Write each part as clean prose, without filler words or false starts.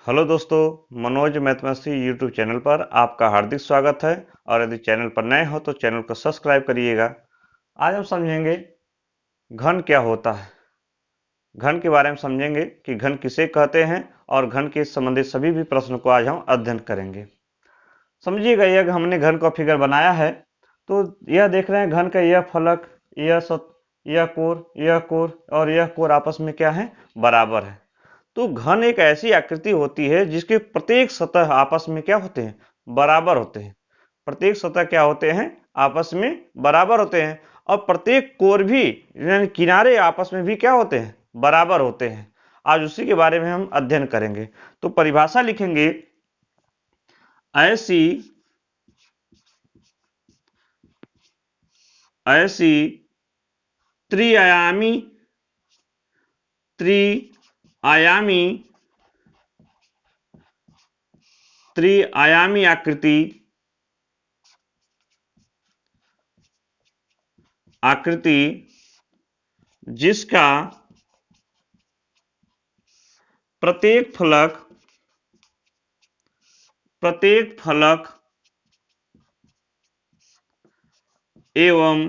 Hello दोस्तों, Manoj mathematics YouTube channel पर आपका हार्दिक स्वागत है। और यदि चैनल पर नए हो तो चैनल को सब्सक्राइब करिएगा। आज हम समझेंगे घन क्या होता है। घन के बारे में समझेंगे कि घन किसे कहते हैं और घन के संबंधित सभी भी प्रश्नों को आज हम अध्ययन करेंगे। समझिएगा, यह हमने घन का फिगर बनाया है। तो यह देख रहे हैं घन का यह फलक, यह कोर और यह कोर आपस में क्या है, बराबर है। तो घन एक ऐसी आकृति होती है जिसके प्रत्येक सतह आपस में क्या होते हैं, बराबर होते हैं। प्रत्येक सतह क्या होते हैं, आपस में बराबर होते हैं। और प्रत्येक कोर भी यानी किनारे आपस में भी क्या होते हैं, बराबर होते हैं। आज उसी के बारे में हम अध्ययन करेंगे। तो परिभाषा लिखेंगे, ऐसी ऐसी त्रिआयामी त्रिआयामी त्रिआयामी आकृति जिसका प्रत्येक फलक एवं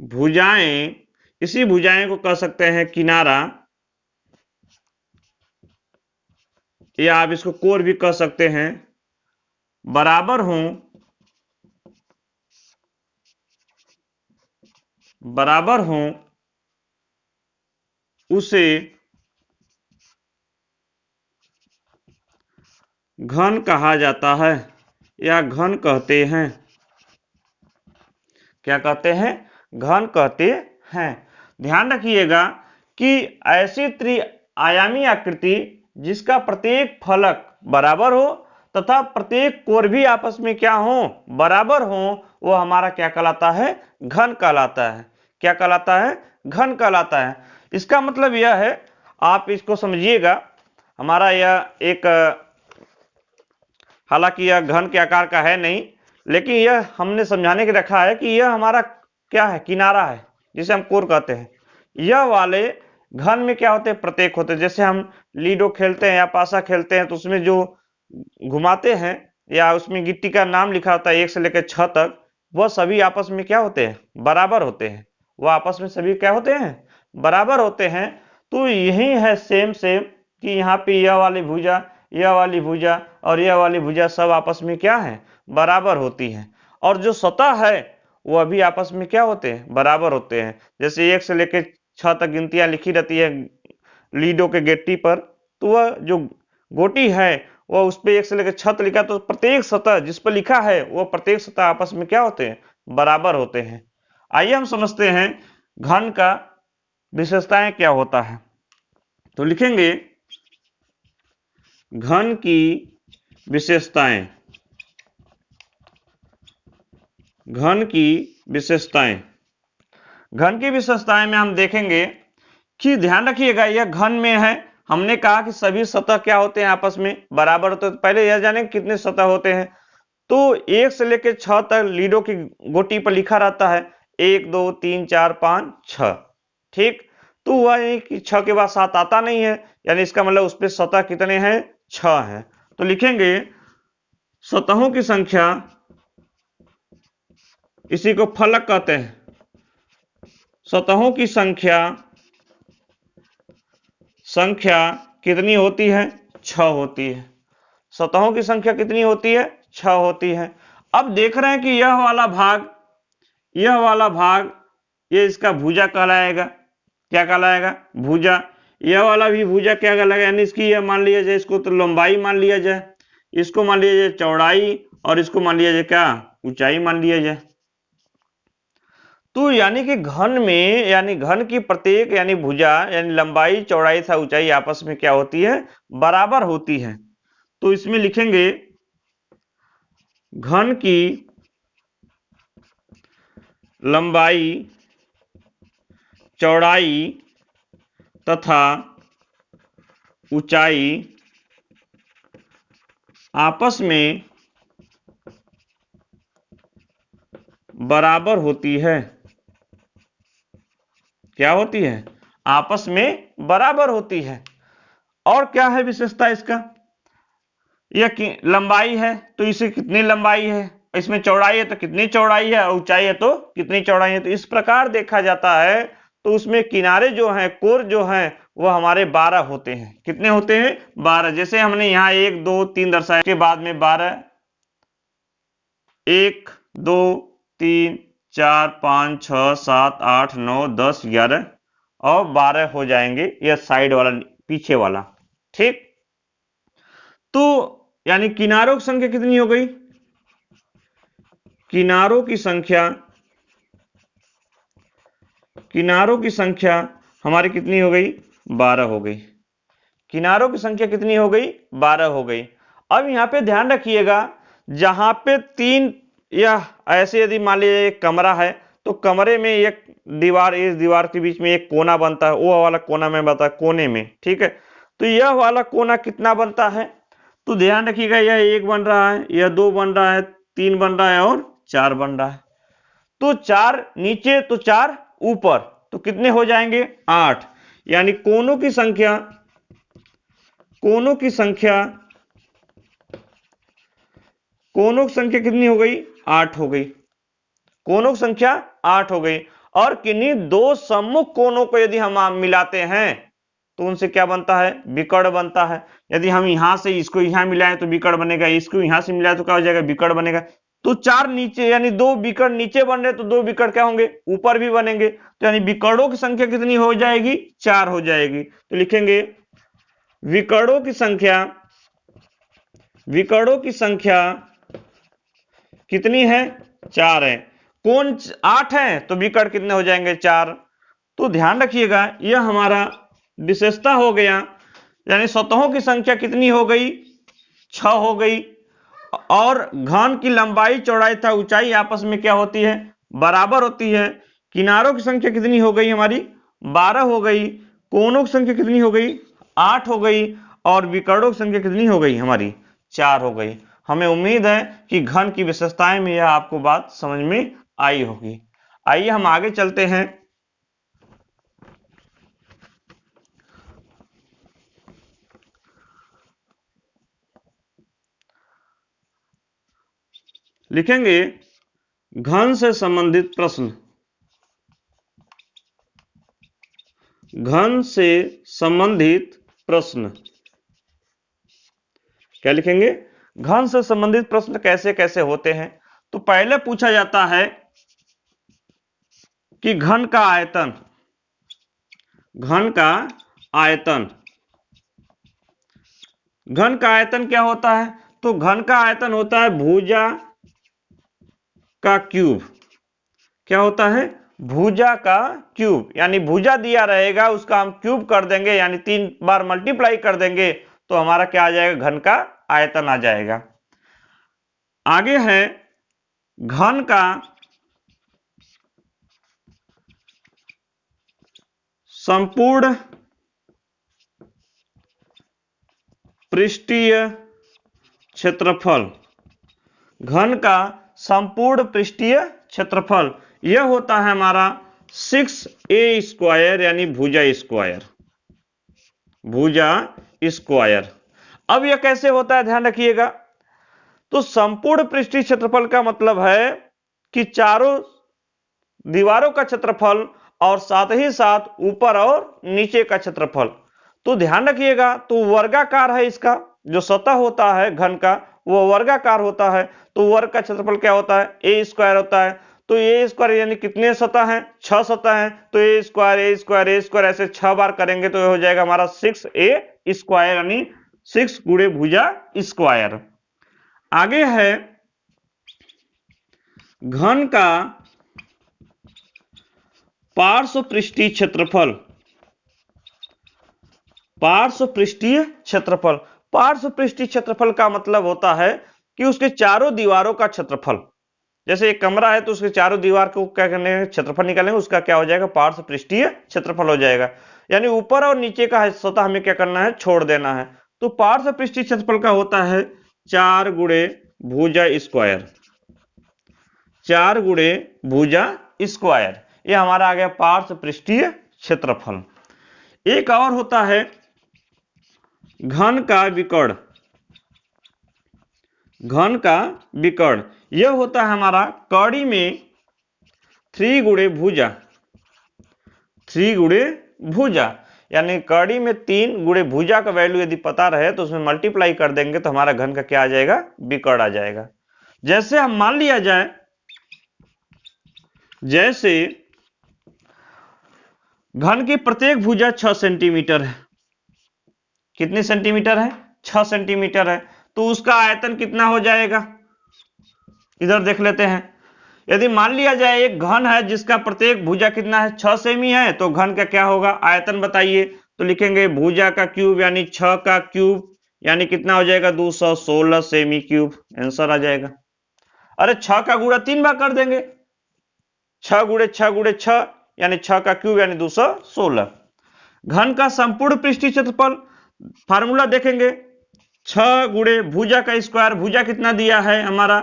भुजाएं, इसी भुजाएं को कह सकते हैं किनारा, या आप इसको कोर भी कह सकते हैं, बराबर हों उसे घन कहा जाता है या घन कहते हैं। क्या कहते हैं, घन कहते हैं। ध्यान रखिएगा कि ऐसी त्रिआयामी आकृति जिसका प्रत्येक फलक बराबर हो तथा प्रत्येक कोर भी आपस में क्या हो, बराबर हो, वो हमारा क्या कहलाता है, घन कहलाता है। क्या कहलाता है, घन कहलाता है। इसका मतलब यह है, आप इसको समझिएगा, हमारा यह एक, हालांकि यह घन के आकार का है नहीं, लेकिन यह हमने समझाने के रखा है कि यह हमारा क्या है, किनारा है, जिसे हम कोर कहते हैं। यह वाले घन में क्या होते हैं, प्रत्येक होते हैं। जैसे हम लीडो खेलते हैं या पासा खेलते हैं तो उसमें जो घुमाते हैं या उसमें गिट्टी का नाम लिखा होता है 1 से लेकर 6 तक, वह सभी आपस में क्या होते हैं, बराबर होते हैं। वह आपस में सभी क्या होते हैं, बराबर होते हैं। तो यही है सेम सेम कि यहाँ पे यह वाली भुजा, यह वाली भुजा और यह वाली भुजा सब आपस में क्या है, बराबर होती हैं। और जो सतह है वह भी आपस में क्या होते हैं, बराबर होते हैं। जैसे 1 से लेकर 6 तक गिनतियां लिखी रहती है लीडो के गिट्टी पर, तो वह जो गोटी है वह उस पर 1 से लेकर 6 तक लिखा, तो प्रत्येक सतह जिस पर लिखा है वह प्रत्येक सतह आपस में क्या होते हैं, बराबर होते हैं। आइए हम समझते हैं घन का विशेषताएं क्या होता है। तो लिखेंगे, घन की विशेषताएं, घन की विशेषताएं घन की विशेषताएं में हम देखेंगे कि ध्यान रखिएगा यह घन में है। हमने कहा कि सभी सतह क्या होते हैं, आपस में बराबर होते हैं। पहले यह जाने कितने सतह होते हैं। तो 1 से लेकर 6 तक लीडो की गोटी पर लिखा रहता है 1 2 3 4 5 6, ठीक। तो हुआ ये कि 6 के बाद 7 आता नहीं है, यानी इसका मतलब उस पर सतह कितने हैं, 6 है। तो लिखेंगे सतहों की संख्या, इसी को फलक कहते हैं। सतहों की संख्या कितनी होती है, 6 होती है। सतहों की संख्या कितनी होती है, 6 होती है। अब देख रहे हैं कि यह वाला भाग ये इसका भुजा कहलाएगा। क्या कहलाएगा, भुजा। यह वाला भी भुजा क्या कहलाएगा, यानी इसकी यह मान लिया जाए, इसको तो लंबाई मान लिया जाए, इसको मान लिया जाए चौड़ाई, और इसको मान लिया जाए क्या, ऊंचाई मान लिया जाए। तो यानी कि घन में, यानी घन की प्रत्येक यानी भुजा यानी लंबाई चौड़ाई तथा ऊंचाई आपस में क्या होती है, बराबर होती है। तो इसमें लिखेंगे घन की लंबाई चौड़ाई तथा ऊंचाई आपस में बराबर होती है। क्या होती है, आपस में बराबर होती है। और क्या है विशेषता इसका, यह लंबाई है तो इसे कितनी लंबाई है, इसमें चौड़ाई है तो कितनी चौड़ाई है, और ऊंचाई है तो कितनी चौड़ाई है। तो इस प्रकार देखा जाता है तो उसमें किनारे जो हैं, कोर जो हैं, वो हमारे 12 होते हैं। कितने होते हैं? 12। जैसे हमने यहाँ 1 2 3 दर्शाया, के बाद में 12, 1 2 3 4 5 6 7 8 9 10 11 और 12 हो जाएंगे, यह साइड वाला पीछे वाला। ठीक, तो यानी किनारों की संख्या कितनी हो गई? किनारों की संख्या हमारी कितनी हो गई? 12 हो गई। किनारों की संख्या कितनी हो गई? 12 हो गई। अब यहां पे ध्यान रखिएगा, जहां पे 3 या ऐसे यदि मान लीजिए एक कमरा है तो कमरे में एक दीवार, इस दीवार के बीच में एक कोना बनता है, वो वाला कोना में बनता है कोने में। ठीक है, तो यह वाला कोना कितना बनता है? तो ध्यान रखिएगा, यह 1 बन रहा है, यह 2 बन रहा है, 3 बन रहा है और 4 बन रहा है। तो 4 नीचे तो 4 ऊपर, तो कितने हो जाएंगे? 8। यानी कोनों की संख्या कितनी हो गई? 8 हो गई। कोनों की संख्या 8 हो गई। और किन्हीं दो सम्मुख कोनों को यदि हम मिलाते हैं तो उनसे क्या बनता है? विकर्ण बनता है। यदि हम यहां से इसको यहां मिलाएं तो विकर्ण बनेगा, इसको यहां से मिलाएं तो क्या हो जाएगा? विकर्ण बनेगा। तो 4 नीचे, यानी 2 विकर्ण नीचे बन रहे तो 2 विकर्ण क्या होंगे? ऊपर भी बनेंगे। तो यानी विकर्णों की संख्या कितनी हो जाएगी? 4 हो जाएगी। तो लिखेंगे विकर्णों की संख्या कितनी है? 4 है। कोण 8 है तो विकर्ण कितने हो जाएंगे? 4। तो ध्यान रखिएगा, यह हमारा विशेषता हो गया। यानी सतहों की संख्या कितनी हो गई? 6 हो गई। और घन की लंबाई, चौड़ाई तथा ऊंचाई आपस में क्या होती है? बराबर होती है। किनारों की संख्या कितनी हो गई हमारी? 12 हो गई। कोनों की संख्या कितनी हो गई? 8 हो गई। और विकर्णों की संख्या कितनी हो गई हमारी? 4 हो गई। हमें उम्मीद है कि घन की विशेषताएं में यह आपको बात समझ में आई होगी। आइए हम आगे चलते हैं। लिखेंगे घन से संबंधित प्रश्न। घन से संबंधित प्रश्न क्या लिखेंगे? घन से संबंधित प्रश्न कैसे कैसे होते हैं? तो पहले पूछा जाता है कि घन का आयतन घन का आयतन क्या होता है? तो घन का आयतन होता है भुजा का क्यूब। क्या होता है? भुजा का क्यूब। यानी भुजा दिया रहेगा, उसका हम क्यूब कर देंगे, यानी 3 बार मल्टीप्लाई कर देंगे तो हमारा क्या आ जाएगा? घन का आयतन आ जाएगा। आगे है घन का संपूर्ण पृष्ठीय क्षेत्रफल। घन का संपूर्ण पृष्ठीय क्षेत्रफल यह होता है हमारा 6a², यानी भुजा स्क्वायर। अब यह कैसे होता है? ध्यान रखिएगा। तो संपूर्ण पृष्ठीय क्षेत्रफल का मतलब है कि चारों दीवारों का क्षेत्रफल और साथ ही साथ ऊपर और नीचे का क्षेत्रफल। तो ध्यान रखिएगा, तो वर्गाकार है, इसका जो सतह होता है घन का वो वर्गाकार होता है। तो वर्ग का क्षेत्रफल क्या होता है? a² होता है। तो a² यानी कितने सतह हैं? 6 सतह हैं। तो a² ऐसे 6 बार करेंगे तो हो जाएगा हमारा 6a², यानी 6 गुणे भुजा स्क्वायर। आगे है घन का पार्श्व पृष्ठीय क्षेत्रफल। पार्श्व पृष्ठीय क्षेत्रफल का मतलब होता है कि उसके चारों दीवारों का क्षेत्रफल। जैसे एक कमरा है तो उसके चारों दीवार को क्या करने, क्षेत्रफल निकालेंगे, उसका क्या हो जाएगा? पार्श्व पृष्ठीय क्षेत्रफल हो जाएगा। यानी ऊपर और नीचे का सतह हमें क्या करना है? छोड़ देना है। तो पार्श्व पृष्ठीय क्षेत्रफल का होता है 4 गुणे भुजा स्क्वायर। 4 गुणे भुजा स्क्वायर, यह हमारा आ गया पार्श्व पृष्ठीय क्षेत्रफल। एक और होता है घन का विकर्ण। घन का विकर्ण यह होता है हमारा कड़ी में 3 गुणे भुजा। 3 गुणे भुजा यानी कड़ी में 3 गुणे भुजा का वैल्यू यदि पता रहे तो उसमें मल्टीप्लाई कर देंगे तो हमारा घन का क्या आ जाएगा, विकर्ण आ जाएगा। जैसे हम मान लिया जाए, जैसे घन की प्रत्येक भुजा 6 सेंटीमीटर है। कितनी सेंटीमीटर है? 6 सेंटीमीटर है। तो उसका आयतन कितना हो जाएगा, इधर देख लेते हैं। यदि मान लिया जाए एक घन है जिसका प्रत्येक भुजा कितना है, 6 सेमी है, तो घन का क्या होगा, आयतन बताइए। तो लिखेंगे भुजा का क्यूब यानी 6 का क्यूब यानी कितना हो जाएगा, 216 सेमी क्यूब। आंसर आ जाएगा। अरे 6 का गुणा 3 बार कर देंगे, 6 गुणे 6 गुणे 6 यानी 6 का क्यूब यानी 216। घन का संपूर्ण पृष्ठीय क्षेत्रफल फार्मूला देखेंगे, 6 गुणे भुजा का स्क्वायर। भुजा कितना दिया है हमारा,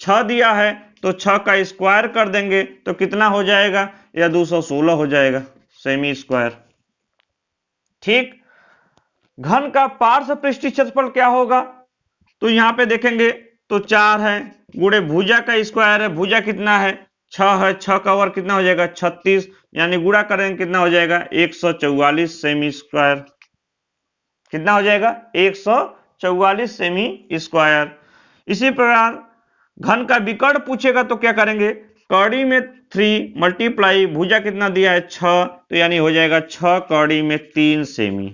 6 दिया है, तो 6 का स्क्वायर कर देंगे तो कितना हो जाएगा, या 216 हो जाएगा सेमी स्क्वायर। ठीक। घन का पार्श्व पृष्ठीय क्षेत्रफल क्या होगा, तो यहां पे देखेंगे तो 4 है, गुणे भुजा का स्क्वायर है, भुजा कितना है 6 है, 6 का वर्ग कितना हो जाएगा 36, यानी गुणा करेंगे कितना हो जाएगा 144 सेमी स्क्वायर। कितना हो जाएगा 144 सेमी स्क्वायर। इसी प्रकार घन का विकर्ण पूछेगा तो क्या करेंगे, कड़ी में 3 मल्टीप्लाई भुजा कितना दिया है 6, तो यानी हो जाएगा 6 कड़ी में 3 सेमी।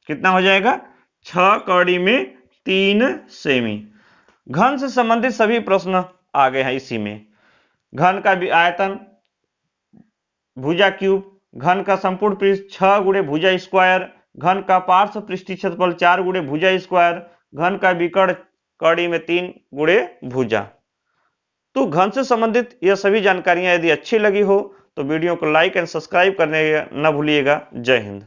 कितना हो जाएगा, 6 कड़ी में 3 सेमी। घन से संबंधित सभी प्रश्न आ गए हैं इसी में। घन का आयतन, भुजा क्यूब, घन का संपूर्ण पृष्ठ 6 गुणे भुजा स्क्वायर, घन का पार्श्व पृष्ठीय क्षेत्रफल 4 गुणे भुजा स्क्वायर, घन का विकर्ण कड़ी में 3 गुणे भुजा। तो घन से संबंधित यह सभी जानकारियां यदि अच्छी लगी हो तो वीडियो को लाइक एंड सब्सक्राइब करने न भूलिएगा। जय हिंद।